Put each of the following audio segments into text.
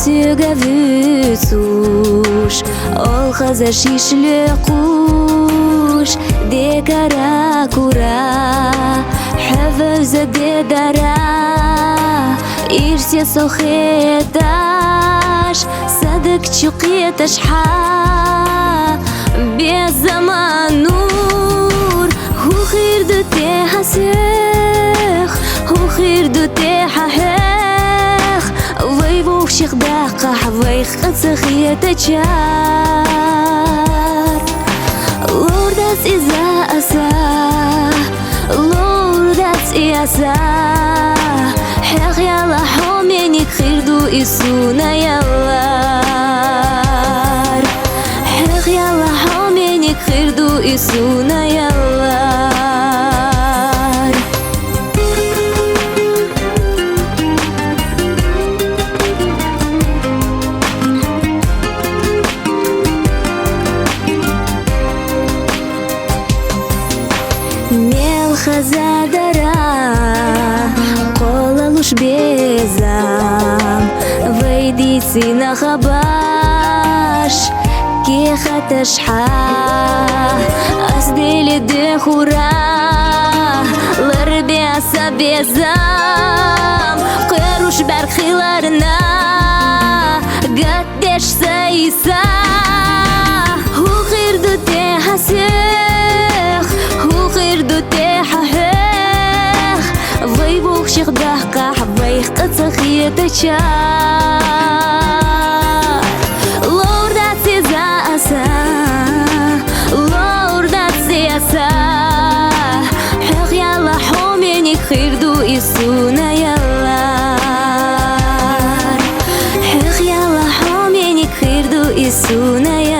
Тюгавюсуш, ол хаза шишле куш, декара кура, хавза дедара, ирсе сохеташ, садык чуқеташ ха, без заманур, хухирду те хасех, хухирду те хахех, вейвух шихдақа хавейх ацахиетачар. Лордас иза аса, лордас иаса, хех яла хоменик хирду исуна ялар. Хех яла хоменик хирду исуна ялар. Мел хазадара, кола луш безам, вейди сина хабаш, кехаташ ха, аздели дехура, ларби аса безам, кыруш бархиларна, гаттеш сайса, хухирду те хасех, хухирду те хахех, вейбух шихдахка хавейх ацахиетачар. Лордас иза аса, лордас иаса, хех яла хоменик хирду исуна ялар. Хех яла хоменик хирду исуна ялар.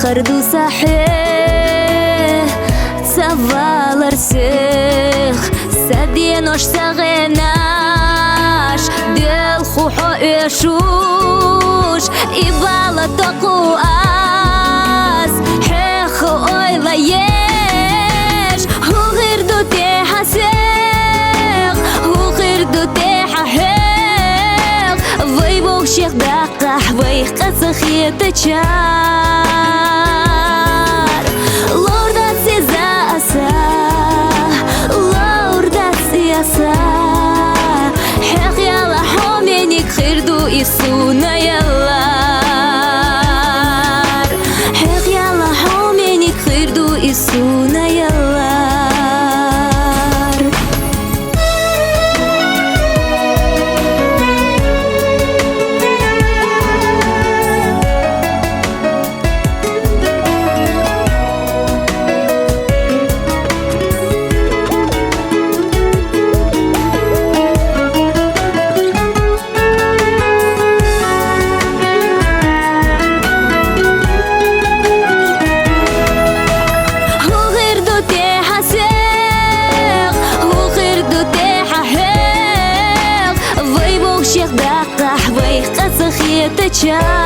خردو صحيح تسفالر سيخ سدينوش سغناش ديل خوحو إشوش إبالا تقواس حيخو أويلا يش هو غيردو تيحا سيخ هو غيردو تيحا حيخ ويبوك شيخ داقح ويخ قصخيتشار. Лордас иза аса, лордас иаса, хех яла хоменик хирду исуна ялар. Хех яла хоменик хирду исуна ялар. Шихдаққа хвейх қасықиетачар.